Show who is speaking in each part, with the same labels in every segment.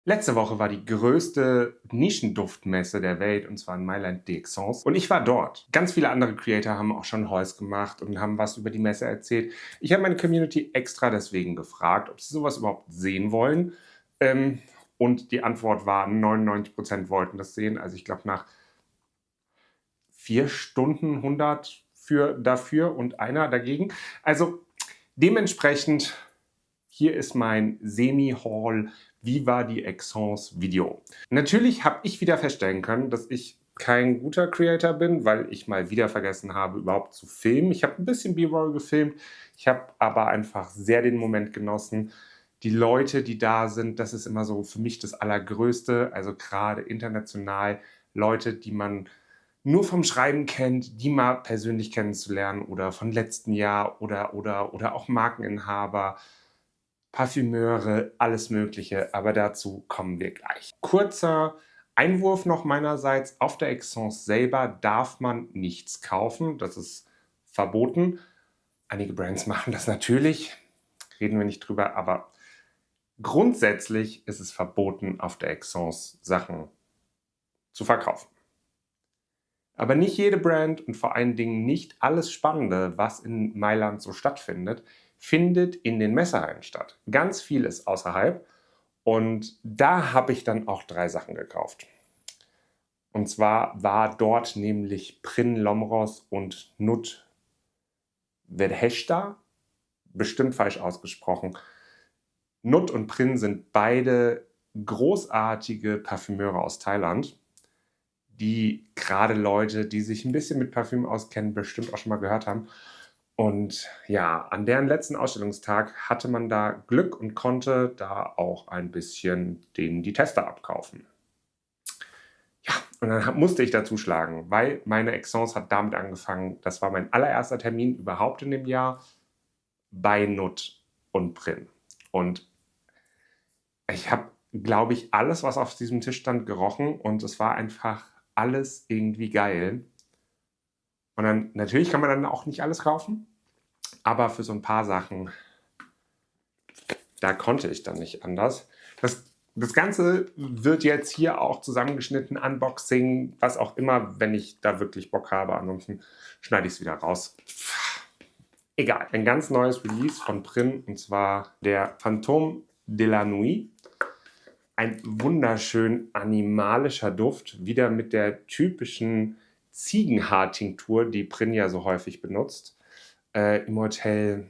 Speaker 1: Letzte Woche war die größte Nischenduftmesse der Welt, und zwar in Mailand, die Essence. Und ich war dort. Ganz viele andere Creator haben auch schon Hauls gemacht und haben was über die Messe erzählt. Ich habe meine Community extra deswegen gefragt, ob sie sowas überhaupt sehen wollen. Und die Antwort war, 99% wollten das sehen. Also ich glaube, nach 4 Stunden 100 dafür und einer dagegen. Also dementsprechend, hier ist mein Semi-Haul Viva die Essence Video. Natürlich habe ich wieder feststellen können, dass ich kein guter Creator bin, weil ich mal wieder vergessen habe, überhaupt zu filmen. Ich habe ein bisschen B-Roll gefilmt, ich habe aber einfach sehr den Moment genossen. Die Leute, die da sind, das ist immer so für mich das Allergrößte, also gerade international Leute, die man nur vom Schreiben kennt, die mal persönlich kennenzulernen oder von letzten Jahr oder auch Markeninhaber, Parfümeure, alles Mögliche, aber dazu kommen wir gleich. Kurzer Einwurf noch meinerseits: Auf der Essence selber darf man nichts kaufen, das ist verboten. Einige Brands machen das natürlich, reden wir nicht drüber, aber grundsätzlich ist es verboten, auf der Essence Sachen zu verkaufen. Aber nicht jede Brand und vor allen Dingen nicht alles Spannende, was in Mailand so stattfindet, findet in den Messehallen statt. Ganz viel ist außerhalb, und da habe ich dann auch 3 Sachen gekauft. Und zwar war dort nämlich Prin Lomros und Nut Vedheshta, bestimmt falsch ausgesprochen. Nut und Prin sind beide großartige Parfümeure aus Thailand, die gerade Leute, die sich ein bisschen mit Parfüm auskennen, bestimmt auch schon mal gehört haben. Und ja, an deren letzten Ausstellungstag hatte man da Glück und konnte da auch ein bisschen denen die Tester abkaufen. Ja, und dann musste ich da zuschlagen, weil meine Essence hat damit angefangen, das war mein allererster Termin überhaupt in dem Jahr bei Nut und Prin. Und ich habe, glaube ich, alles, was auf diesem Tisch stand, gerochen, und es war einfach alles irgendwie geil. Und dann, natürlich kann man dann auch nicht alles kaufen, aber für so ein paar Sachen, da konnte ich dann nicht anders. Das Ganze wird jetzt hier auch zusammengeschnitten, Unboxing, was auch immer, wenn ich da wirklich Bock habe. Ansonsten schneide ich es wieder raus. Egal. Ein ganz neues Release von Prin, und zwar der Fantôme de la Nuit. Ein wunderschön animalischer Duft, wieder mit der typischen Ziegenhaar-Tinktur, die Prin ja so häufig benutzt. Im Hotel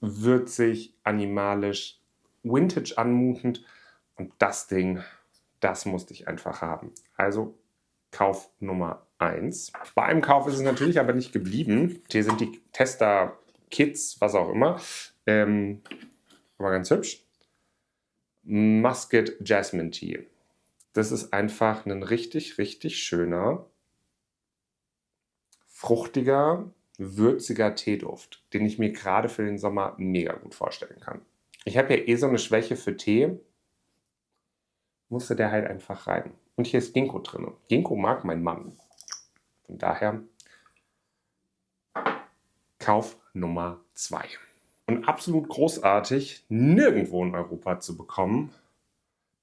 Speaker 1: würzig, animalisch, vintage anmutend, und das Ding, das musste ich einfach haben. Also Kauf Nummer 1. Bei einem Kauf ist es natürlich aber nicht geblieben. Hier sind die Tester-Kits, was auch immer. Aber ganz hübsch. Muscat Jasmine Tea. Das ist einfach ein richtig, richtig schöner, fruchtiger, würziger Teeduft, den ich mir gerade für den Sommer mega gut vorstellen kann. Ich habe ja eh so eine Schwäche für Tee, musste der halt einfach rein. Und hier ist Ginkgo drin. Ginkgo mag mein Mann. Von daher Kauf Nummer 2. Und absolut großartig, nirgendwo in Europa zu bekommen,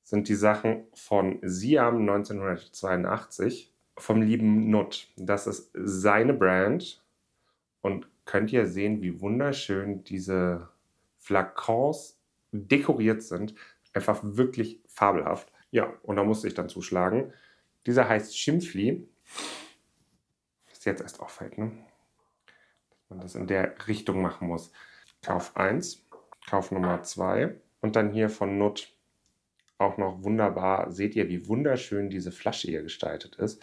Speaker 1: sind die Sachen von Siam 1982 vom lieben Nut. Das ist seine Brand, und könnt ihr sehen, wie wunderschön diese Flakons dekoriert sind. Einfach wirklich fabelhaft. Ja, und da musste ich dann zuschlagen. Dieser heißt Schimpfli. Was jetzt erst auffällt, ne? Dass man das in der Richtung machen muss. Kauf 1, Kauf Nummer 2 und dann hier von Nut auch noch wunderbar. Seht ihr, wie wunderschön diese Flasche hier gestaltet ist.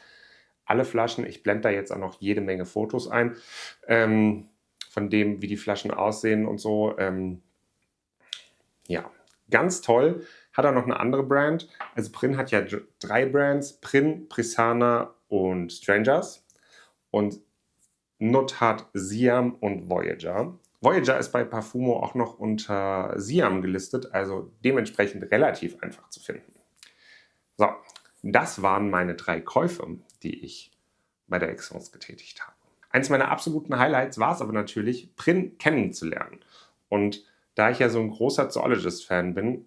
Speaker 1: Alle Flaschen, ich blende da jetzt auch noch jede Menge Fotos ein, von dem, wie die Flaschen aussehen und so. Ja, ganz toll. Hat auch noch eine andere Brand. Also Prin hat ja 3 Brands: Prin, Prisana und Strangers. Und Nut hat Siam und Voyager. Voyager ist bei Parfumo auch noch unter Siam gelistet, also dementsprechend relativ einfach zu finden. So, das waren meine 3 Käufe, die ich bei der Essence getätigt habe. Eins meiner absoluten Highlights war es aber natürlich, Prin kennenzulernen. Und Da ich ja so ein großer Zoologist-Fan bin,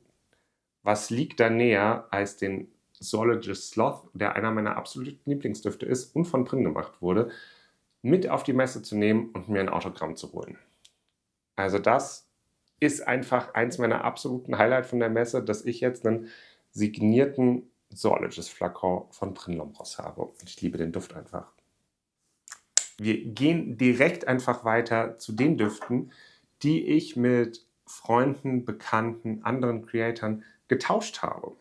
Speaker 1: was liegt da näher, als den Zoologist Sloth, der einer meiner absoluten Lieblingsdüfte ist und von Prin gemacht wurde, mit auf die Messe zu nehmen und mir ein Autogramm zu holen. Also das ist einfach eins meiner absoluten Highlights von der Messe, dass ich jetzt einen signierten Zoologist-Flakon von Prin Lombros habe. Und ich liebe den Duft einfach. Wir gehen direkt einfach weiter zu den Düften, die ich mit Freunden, Bekannten, anderen Creatoren getauscht habe.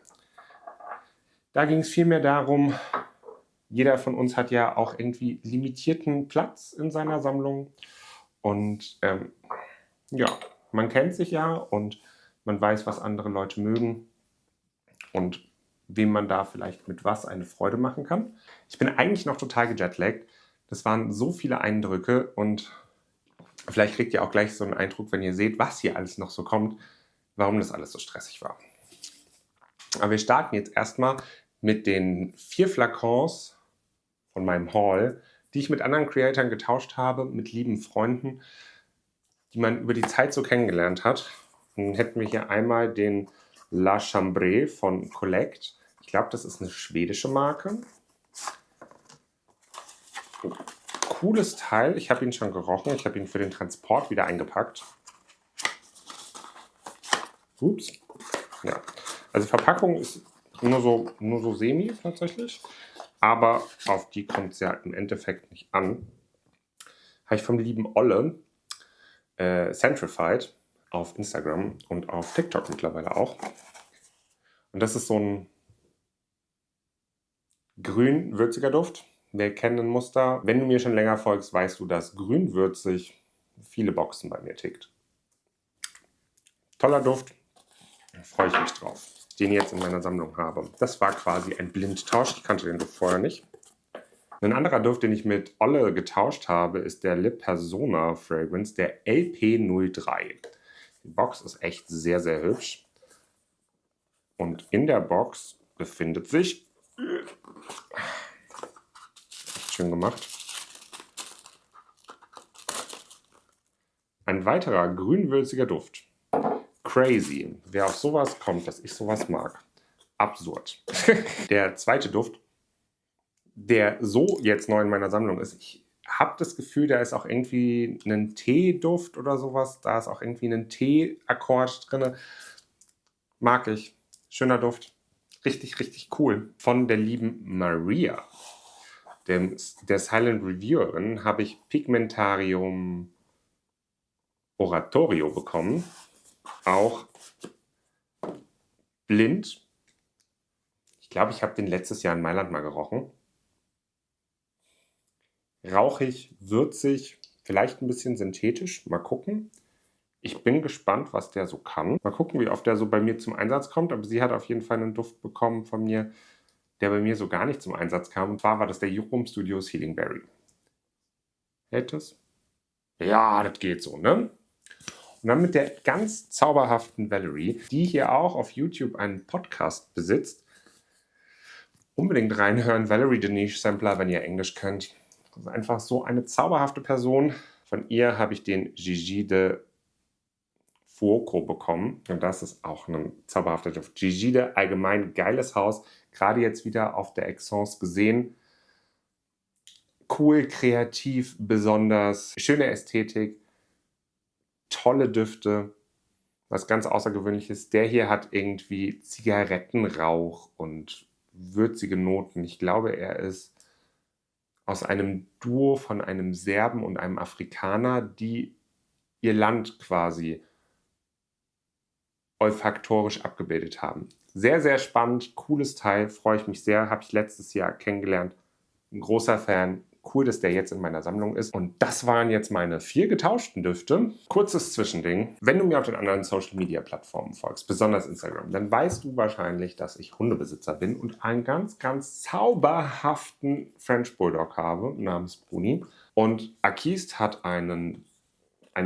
Speaker 1: Da ging es vielmehr darum, jeder von uns hat ja auch irgendwie limitierten Platz in seiner Sammlung. Und ja, man kennt sich ja und man weiß, was andere Leute mögen und wem man da vielleicht mit was eine Freude machen kann. Ich bin eigentlich noch total gejetlaggt. Das waren so viele Eindrücke und vielleicht kriegt ihr auch gleich so einen Eindruck, wenn ihr seht, was hier alles noch so kommt, warum das alles so stressig war. Aber wir starten jetzt erstmal mit den 4 Flakons von meinem Haul, die ich mit anderen Creatoren getauscht habe, mit lieben Freunden, die man über die Zeit so kennengelernt hat. Dann hätten wir hier einmal den La Chambre von Collect. Ich glaube, das ist eine schwedische Marke. Cooles Teil. Ich habe ihn schon gerochen. Ich habe ihn für den Transport wieder eingepackt. Ups. Ja. Also Verpackung ist nur so semi tatsächlich. Aber auf die kommt es ja im Endeffekt nicht an. Habe ich vom lieben Olle Centrified auf Instagram und auf TikTok mittlerweile auch. Und das ist so ein grün-würziger Duft. Wir kennen ein Muster. Wenn du mir schon länger folgst, weißt du, dass grün-würzig viele Boxen bei mir tickt. Toller Duft. Da freue ich mich drauf, den ich jetzt in meiner Sammlung habe. Das war quasi ein Blindtausch. Ich kannte den Duft vorher nicht. Ein anderer Duft, den ich mit Olle getauscht habe, ist der Lip Persona Fragrance, der LP03. Die Box ist echt sehr, sehr hübsch. Und in der Box befindet sich, echt schön gemacht, ein weiterer grünwürziger Duft. Crazy. Wer auf sowas kommt, dass ich sowas mag. Absurd. Der zweite Duft, der so jetzt neu in meiner Sammlung ist. Ich habe das Gefühl, da ist auch irgendwie ein Teeduft oder sowas. Da ist auch irgendwie ein Tee-Akkord drin. Mag ich. Schöner Duft. Richtig, richtig cool. Von der lieben Maria, der Silent Reviewerin, habe ich Pigmentarium Oratorio bekommen. Auch blind. Ich glaube, ich habe den letztes Jahr in Mailand mal gerochen. Rauchig, würzig, vielleicht ein bisschen synthetisch. Mal gucken. Ich bin gespannt, was der so kann. Mal gucken, wie oft der so bei mir zum Einsatz kommt. Aber sie hat auf jeden Fall einen Duft bekommen von mir, der bei mir so gar nicht zum Einsatz kam. Und zwar war das der Jurum Studios Healing Berry. Hält das? Ja, das geht so, ne? Und dann mit der ganz zauberhaften Valerie, die hier auch auf YouTube einen Podcast besitzt. Unbedingt reinhören. Valerie Denise Sampler, wenn ihr Englisch könnt. Das ist einfach so eine zauberhafte Person. Von ihr habe ich den Gigi de Fuoco bekommen. Und das ist auch ein zauberhafter Duft. Gigi de, allgemein geiles Haus. Gerade jetzt wieder auf der Aix-en-Provence gesehen. Cool, kreativ, besonders. Schöne Ästhetik. Tolle Düfte. Was ganz Außergewöhnliches. Der hier hat irgendwie Zigarettenrauch und würzige Noten. Ich glaube, er ist aus einem Duo von einem Serben und einem Afrikaner, die ihr Land quasi olfaktorisch abgebildet haben. Sehr, sehr spannend, cooles Teil, freue ich mich sehr, habe ich letztes Jahr kennengelernt. Ein großer Fan, cool, dass der jetzt in meiner Sammlung ist. Und das waren jetzt meine 4 getauschten Düfte. Kurzes Zwischending. Wenn du mir auf den anderen Social-Media-Plattformen folgst, besonders Instagram, dann weißt du wahrscheinlich, dass ich Hundebesitzer bin und einen ganz, ganz zauberhaften French Bulldog habe, namens Bruni. Und Akist hat eine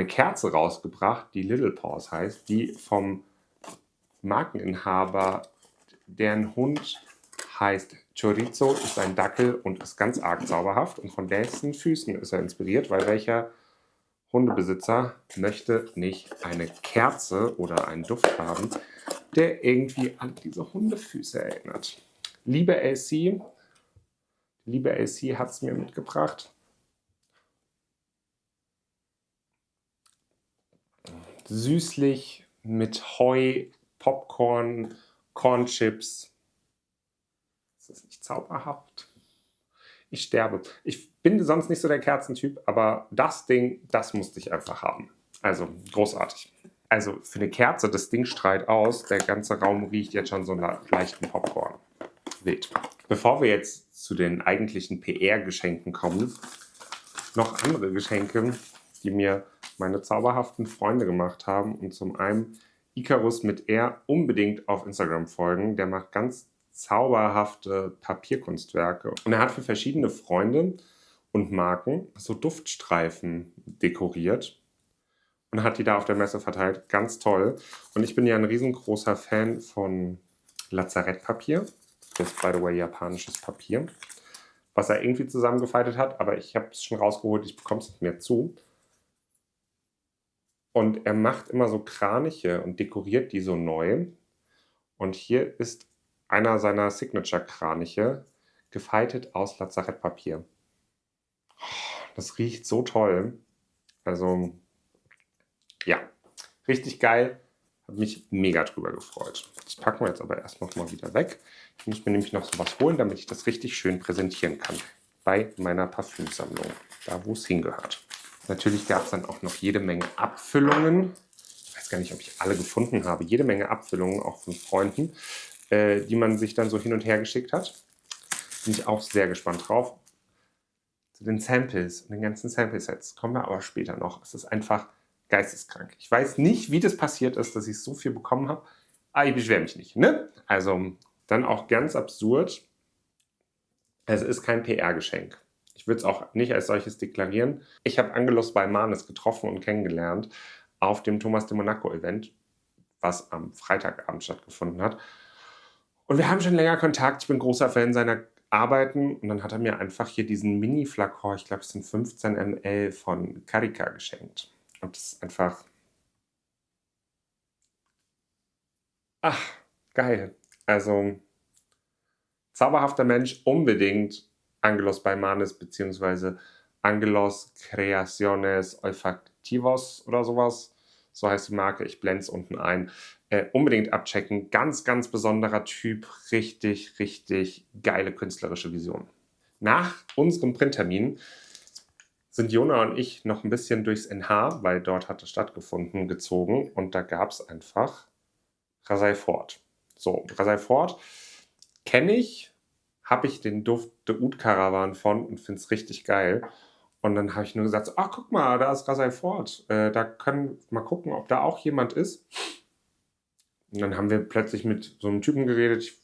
Speaker 1: Kerze rausgebracht, die Little Paws heißt, die vom Markeninhaber, deren Hund heißt Chorizo, ist ein Dackel und ist ganz arg zauberhaft. Und von dessen Füßen ist er inspiriert, weil welcher Hundebesitzer möchte nicht eine Kerze oder einen Duft haben, der irgendwie an diese Hundefüße erinnert. Liebe AC hat es mir mitgebracht. Süßlich mit Heu, Popcorn, Cornchips. Ist das nicht zauberhaft? Ich sterbe. Ich bin sonst nicht so der Kerzentyp, aber das Ding, das musste ich einfach haben. Also großartig. Also für eine Kerze, das Ding strahlt aus. Der ganze Raum riecht jetzt schon so nach leichten Popcorn. Wild. Bevor wir jetzt zu den eigentlichen PR-Geschenken kommen, noch andere Geschenke, die mir meine zauberhaften Freunde gemacht haben. Und zum einen Icarus mit R unbedingt auf Instagram folgen. Der macht ganz zauberhafte Papierkunstwerke. Und er hat für verschiedene Freunde und Marken so Duftstreifen dekoriert und hat die da auf der Messe verteilt. Ganz toll. Und ich bin ja ein riesengroßer Fan von Lazarettpapier. Das ist, by the way, japanisches Papier, was er irgendwie zusammengefaltet hat. Aber ich habe es schon rausgeholt, ich bekomme es nicht mehr zu. Und er macht immer so Kraniche und dekoriert die so neu. Und hier ist einer seiner Signature-Kraniche, gefaltet aus Lazarettpapier. Das riecht so toll. Also, ja, richtig geil. Hat mich mega drüber gefreut. Das packen wir jetzt aber erst noch mal wieder weg. Ich muss mir nämlich noch so was holen, damit ich das richtig schön präsentieren kann. Bei meiner Parfümsammlung, da wo es hingehört. Natürlich gab es dann auch noch jede Menge Abfüllungen. Ich weiß gar nicht, ob ich alle gefunden habe. Jede Menge Abfüllungen, auch von Freunden, die man sich dann so hin und her geschickt hat. Bin ich auch sehr gespannt drauf. Zu den Samples und den ganzen Sample-Sets kommen wir aber später noch. Es ist einfach geisteskrank. Ich weiß nicht, wie das passiert ist, dass ich so viel bekommen habe. Aber ich beschwere mich nicht. Ne? Also dann auch ganz absurd. Es ist kein PR-Geschenk. Ich würde es auch nicht als solches deklarieren. Ich habe Angelos Balmanis getroffen und kennengelernt auf dem Thomas de Monaco-Event, was am Freitagabend stattgefunden hat. Und wir haben schon länger Kontakt. Ich bin großer Fan seiner Arbeiten. Und dann hat er mir einfach hier diesen Mini-Flakon, ich glaube, es sind 15 ml von Carica geschenkt. Und das ist einfach... Ach, geil. Also, zauberhafter Mensch, unbedingt Angelos Balmanis bzw. Angelos Creaciones Olfactivos oder sowas. So heißt die Marke. Ich blende es unten ein. Unbedingt abchecken. Ganz, ganz besonderer Typ. Richtig, richtig geile künstlerische Vision. Nach unserem Printtermin sind Jona und ich noch ein bisschen durchs NH, weil dort hat es stattgefunden, gezogen. Und da gab es einfach Rasai Fort. So, Rasai Fort kenne ich, habe ich den Duft de Oud Caravan von und finde es richtig geil. Und dann habe ich nur gesagt, so, ach guck mal, da ist Rasai Fort. Da können wir mal gucken, ob da auch jemand ist. Und dann haben wir plötzlich mit so einem Typen geredet. Ich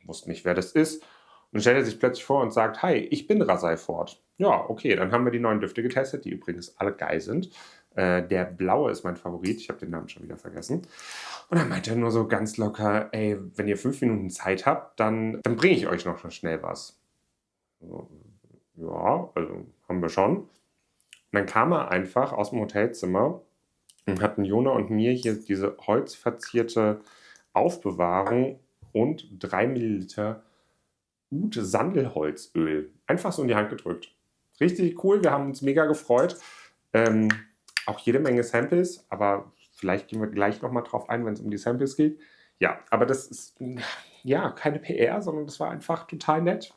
Speaker 1: wusste nicht, wer das ist. Und dann stellt er sich plötzlich vor und sagt, hi, ich bin Rasai Fort. Ja, okay, dann haben wir die neuen Düfte getestet, die übrigens alle geil sind. Der blaue ist mein Favorit. Ich habe den Namen schon wieder vergessen. Und dann meinte er nur so ganz locker, ey, wenn ihr 5 Minuten Zeit habt, dann bringe ich euch noch schnell was. So, ja, also haben wir schon. Und dann kam er einfach aus dem Hotelzimmer und hatten Jona und mir hier diese holzverzierte Aufbewahrung und 3 Milliliter Oud Sandelholzöl einfach so in die Hand gedrückt. Richtig cool, wir haben uns mega gefreut. Auch jede Menge Samples, aber vielleicht gehen wir gleich nochmal drauf ein, wenn es um die Samples geht. Ja, aber das ist ja keine PR, sondern das war einfach total nett.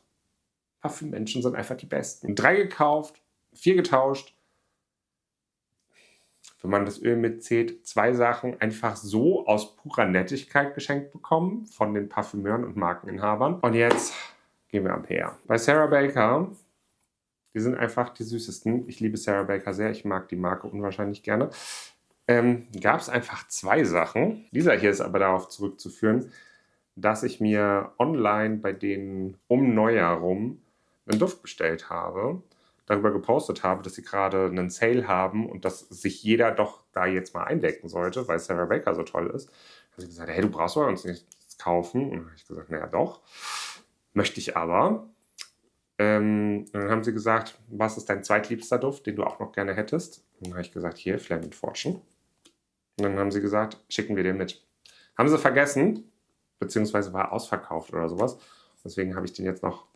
Speaker 1: Parfümmenschen sind einfach die Besten. 3 gekauft, 4 getauscht. Wenn man das Öl mitzählt, 2 Sachen einfach so aus purer Nettigkeit geschenkt bekommen von den Parfümeuren und Markeninhabern. Und jetzt gehen wir am PR. Bei Sarah Baker, die sind einfach die süßesten. Ich liebe Sarah Baker sehr, ich mag die Marke unwahrscheinlich gerne. Gab es einfach 2 Sachen. Dieser hier ist aber darauf zurückzuführen, dass ich mir online bei denen um Neujahr rum einen Duft bestellt habe, darüber gepostet habe, dass sie gerade einen Sale haben und dass sich jeder doch da jetzt mal eindecken sollte, weil Sarah Baker so toll ist. Da habe ich gesagt, hey, du brauchst bei uns nichts kaufen. Und dann habe ich gesagt, naja doch, möchte ich aber. Und dann haben sie gesagt, was ist dein zweitliebster Duft, den du auch noch gerne hättest? Und dann habe ich gesagt, hier, Flaming Fortune. Und dann haben sie gesagt, schicken wir dir mit. Haben sie vergessen, beziehungsweise war ausverkauft oder sowas. Deswegen habe ich den jetzt noch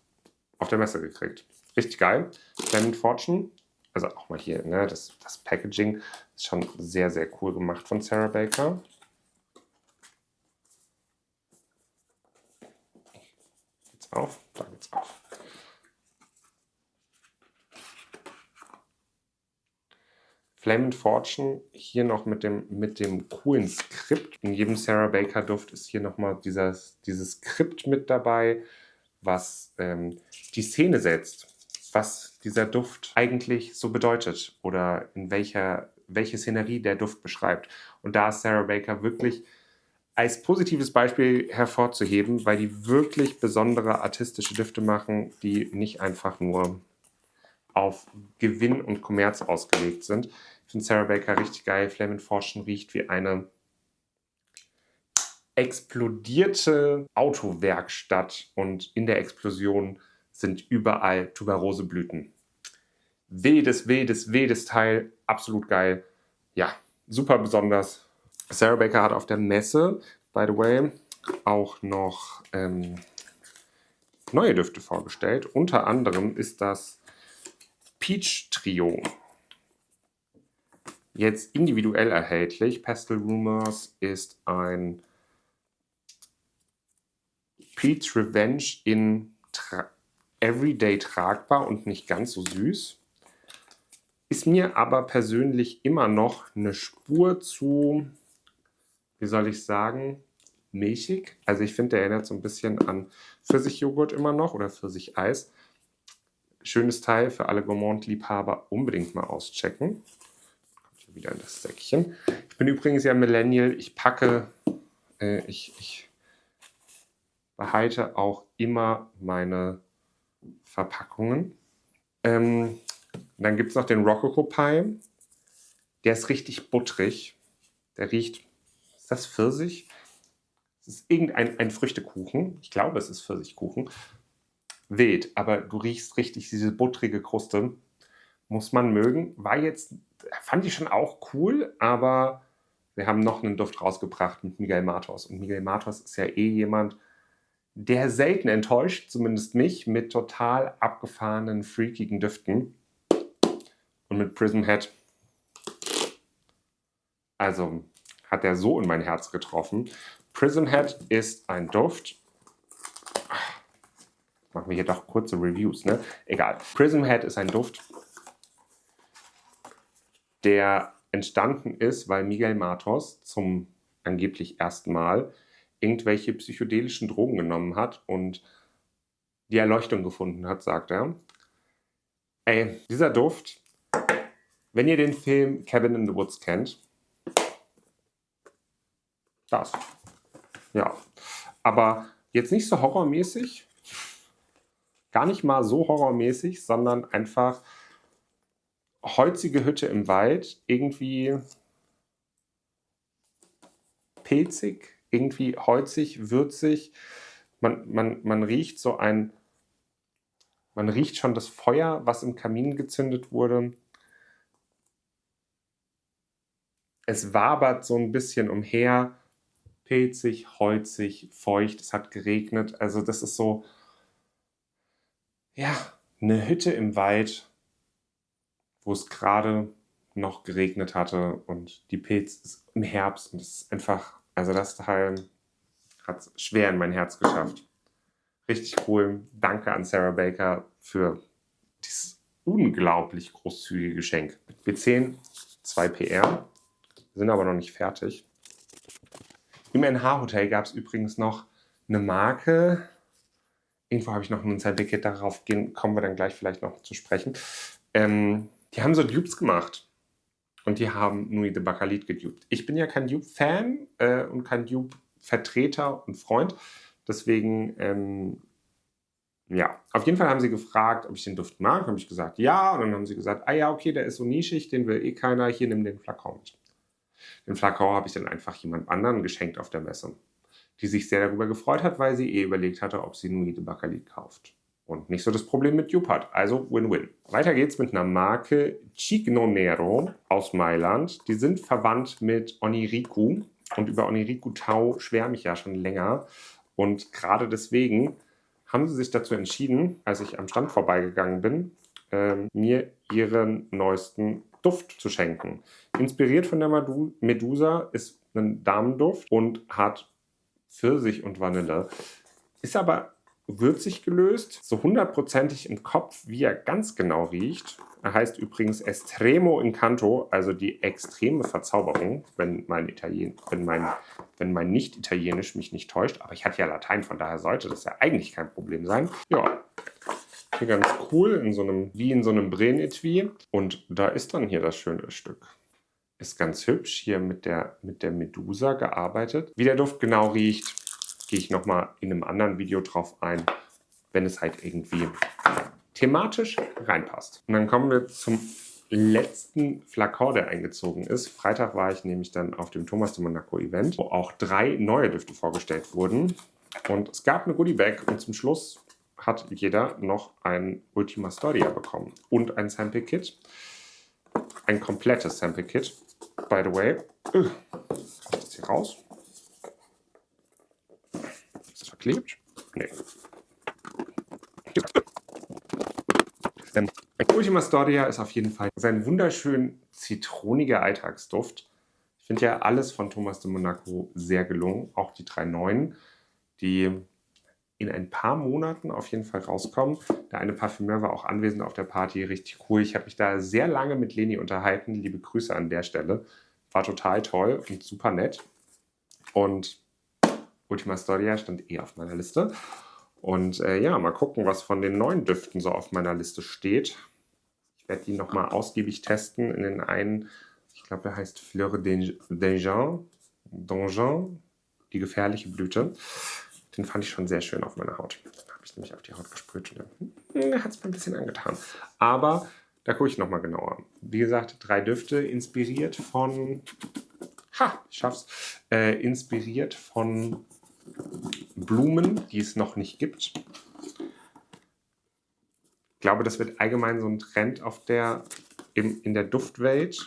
Speaker 1: auf der Messe gekriegt. Richtig geil. Flaming Fortune. Also auch mal hier, ne, das Packaging ist schon sehr, sehr cool gemacht von Sarah Baker. Geht's auf? Da geht's auf. Flaming Fortune hier noch mit dem coolen Skript. In jedem Sarah Baker Duft ist hier nochmal dieses Skript mit dabei, was die Szene setzt, was dieser Duft eigentlich so bedeutet oder in welche Szenerie der Duft beschreibt. Und da ist Sarah Baker wirklich als positives Beispiel hervorzuheben, weil die wirklich besondere artistische Düfte machen, die nicht einfach nur auf Gewinn und Kommerz ausgelegt sind. Ich finde Sarah Baker richtig geil. Flaming Fortune riecht wie eine explodierte Autowerkstatt und in der Explosion sind überall Tuberoseblüten. Wildes Teil, absolut geil. Ja, super besonders. Sarah Baker hat auf der Messe, by the way, auch noch neue Düfte vorgestellt. Unter anderem ist das Peach Trio jetzt individuell erhältlich. Pastel Rumors ist ein Peach Revenge in Everyday tragbar und nicht ganz so süß. Ist mir aber persönlich immer noch eine Spur zu, wie soll ich sagen, milchig. Also ich finde, der erinnert so ein bisschen an Pfirsichjoghurt immer noch oder Pfirsicheis. Schönes Teil für alle Gourmand-Liebhaber, unbedingt mal auschecken. Kommt hier wieder in das Säckchen. Ich bin übrigens ja Millennial. Ich behalte auch immer meine Verpackungen. Dann gibt es noch den Rococo Pie. Der ist richtig butterig. Der riecht, ist das Pfirsich? Es ist irgendein Früchtekuchen. Ich glaube, es ist Pfirsichkuchen. Wild, aber du riechst richtig diese buttrige Kruste. Muss man mögen. Fand ich schon auch cool, aber wir haben noch einen Duft rausgebracht mit Miguel Matos. Und Miguel Matos ist ja jemand, der selten enttäuscht, zumindest mich, mit total abgefahrenen, freakigen Düften. Und mit Prism Head, also hat er so in mein Herz getroffen. Prism Head ist ein Duft. Machen wir hier doch kurze Reviews, ne? Egal. Prism Head ist ein Duft, der entstanden ist, weil Miguel Matos zum angeblich ersten Mal irgendwelche psychedelischen Drogen genommen hat und die Erleuchtung gefunden hat, sagt er. Ey, dieser Duft, wenn ihr den Film Cabin in the Woods kennt, das. Ja. Aber jetzt nicht so horrormäßig, gar nicht mal so horrormäßig, sondern einfach holzige Hütte im Wald, irgendwie pilzig, irgendwie holzig, würzig. Man riecht man riecht schon das Feuer, was im Kamin gezündet wurde. Es wabert so ein bisschen umher, pilzig, holzig, feucht, es hat geregnet. Also das ist so, ja, eine Hütte im Wald, wo es gerade noch geregnet hatte und die Pilz ist im Herbst und es ist einfach, also das Teil hat es schwer in mein Herz geschafft. Richtig cool. Danke an Sarah Baker für dieses unglaublich großzügige Geschenk. Wir zählen 2 PR, sind aber noch nicht fertig. Im NH-Hotel gab es übrigens noch eine Marke. Irgendwo habe ich noch ein Zertifikat, darauf kommen wir dann gleich vielleicht noch zu sprechen. Die haben so Dupes gemacht. Und die haben Nuit de Bacalit gedupt. Ich bin ja kein Dupe-Fan und kein Dupe-Vertreter und Freund. Deswegen, ja, auf jeden Fall haben sie gefragt, ob ich den Duft mag. Habe ich gesagt, ja. Und dann haben sie gesagt, ah ja, okay, der ist so nischig, den will eh keiner. Hier, nimm den Flakon mit. Den Flakon habe ich dann einfach jemand anderen geschenkt auf der Messe, die sich sehr darüber gefreut hat, weil sie überlegt hatte, ob sie Nuit de Bacalit kauft. Und nicht so das Problem mit Dupe hat. Also Win-Win. Weiter geht's mit einer Marke Cigno Nero aus Mailand. Die sind verwandt mit Oniriku. Und über Oniriku Tau schwärme ich ja schon länger. Und gerade deswegen haben sie sich dazu entschieden, als ich am Stand vorbeigegangen bin, mir ihren neuesten Duft zu schenken. Inspiriert von der Medusa ist ein Damenduft und hat Pfirsich und Vanille. Ist aber würzig gelöst, so hundertprozentig im Kopf, wie er ganz genau riecht. Er heißt übrigens Estremo Incanto, also die extreme Verzauberung, wenn mein Nicht-Italienisch mich nicht täuscht. Aber ich hatte ja Latein, von daher sollte das ja eigentlich kein Problem sein. Ja, hier ganz cool, wie in so einem Brenetui. Und da ist dann hier das schöne Stück. Ist ganz hübsch, hier mit der Medusa gearbeitet. Wie der Duft genau riecht, gehe ich nochmal in einem anderen Video drauf ein, wenn es halt irgendwie thematisch reinpasst. Und dann kommen wir zum letzten Flakon, der eingezogen ist. Freitag war ich nämlich dann auf dem Thomas de Monaco Event, wo auch 3 neue Düfte vorgestellt wurden. Und es gab eine Goodie Bag und zum Schluss hat jeder noch ein Ultima Storia bekommen und ein Sample Kit. Ein komplettes Sample Kit, by the way. Kann ich das hier raus? Ist das verklebt? Nee. Ultima Storia ist auf jeden Fall sein wunderschön zitroniger Alltagsduft. Ich finde ja alles von Thomas de Monaco sehr gelungen, auch die 3 neuen, die in ein paar Monaten auf jeden Fall rauskommen. Der eine Parfümeur war auch anwesend auf der Party, richtig cool. Ich habe mich da sehr lange mit Leni unterhalten. Liebe Grüße an der Stelle. War total toll und super nett. Und Ultima Storia stand auf meiner Liste. Und ja, mal gucken, was von den neuen Düften so auf meiner Liste steht. Ich werde die nochmal ausgiebig testen in den einen, ich glaube, der heißt Fleur d'Ange, die gefährliche Blüte. Den fand ich schon sehr schön auf meiner Haut. Den habe ich nämlich auf die Haut gesprüht und dann hat es mir ein bisschen angetan. Aber da gucke ich nochmal genauer. Wie gesagt, 3 Düfte, inspiriert von... ich schaff's. Inspiriert von Blumen, die es noch nicht gibt. Ich glaube, das wird allgemein so ein Trend in der Duftwelt.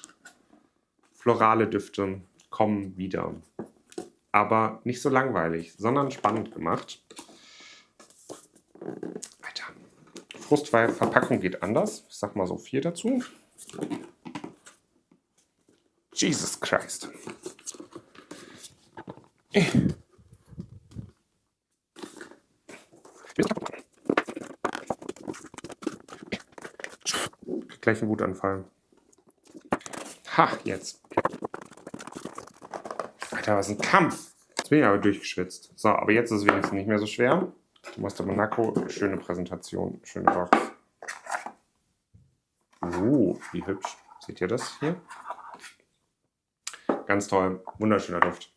Speaker 1: Florale Düfte kommen wieder. Aber nicht so langweilig, sondern spannend gemacht. Weiter. Frustfreie Verpackung geht anders. Ich sag mal so 4 dazu. Jesus Christ. Gleich ein Wutanfall. Jetzt. Alter, was ein Kampf. Jetzt bin ich aber durchgeschwitzt. So, aber jetzt ist es wenigstens nicht mehr so schwer. Thomas de Monaco, schöne Präsentation, schöne Box. Wie hübsch. Seht ihr das hier? Ganz toll, wunderschöner Duft.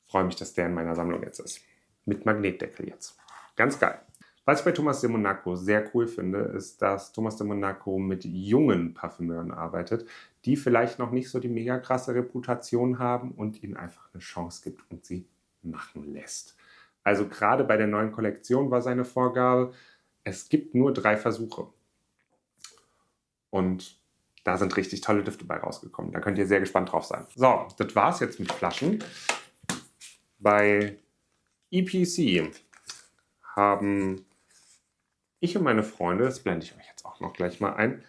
Speaker 1: Freue mich, dass der in meiner Sammlung jetzt ist. Mit Magnetdeckel jetzt. Ganz geil. Was ich bei Thomas de Monaco sehr cool finde, ist, dass Thomas de Monaco mit jungen Parfümeuren arbeitet, die vielleicht noch nicht so die mega krasse Reputation haben und ihnen einfach eine Chance gibt und sie machen lässt. Also gerade bei der neuen Kollektion war seine Vorgabe, es gibt nur 3 Versuche. Und da sind richtig tolle Düfte bei rausgekommen. Da könnt ihr sehr gespannt drauf sein. So, das war's jetzt mit Flaschen. Bei EPC haben ich und meine Freunde, das blende ich euch jetzt auch noch gleich mal ein,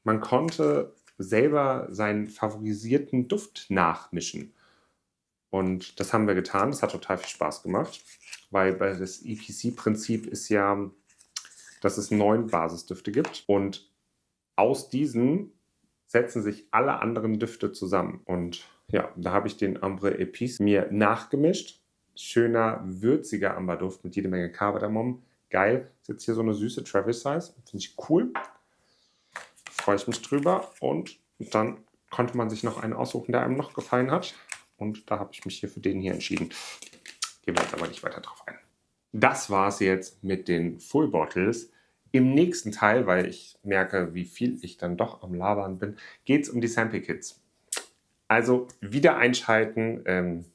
Speaker 1: man konnte selber seinen favorisierten Duft nachmischen. Und das haben wir getan. Das hat total viel Spaß gemacht, weil das EPC-Prinzip ist ja, dass es 9 Basisdüfte gibt und aus diesen setzen sich alle anderen Düfte zusammen. Und ja, da habe ich den Ambre Épice mir nachgemischt. Schöner, würziger Amberduft mit jede Menge Kardamom. Geil. Ist jetzt hier so eine süße Travis Size. Finde ich cool. Freue ich mich drüber. Und dann konnte man sich noch einen aussuchen, der einem noch gefallen hat. Und da habe ich mich hier für den hier entschieden. Gehen wir jetzt aber nicht weiter drauf ein. Das war es jetzt mit den Full Bottles. Im nächsten Teil, weil ich merke, wie viel ich dann doch am Labern bin, geht es um die Sample Kits. Also wieder einschalten,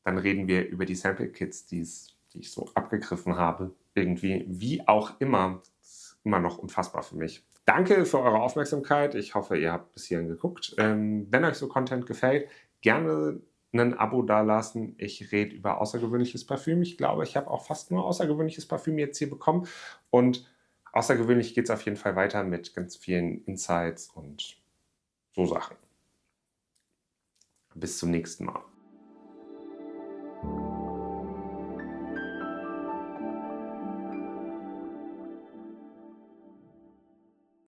Speaker 1: dann reden wir über die Sample Kits, die es die ich so abgegriffen habe. Irgendwie, wie auch immer, ist immer noch unfassbar für mich. Danke für eure Aufmerksamkeit. Ich hoffe, ihr habt bis hierhin geguckt. Wenn euch so Content gefällt, gerne ein Abo dalassen. Ich rede über außergewöhnliches Parfüm. Ich glaube, ich habe auch fast nur außergewöhnliches Parfüm jetzt hier bekommen. Und außergewöhnlich geht es auf jeden Fall weiter mit ganz vielen Insights und so Sachen. Bis zum nächsten Mal.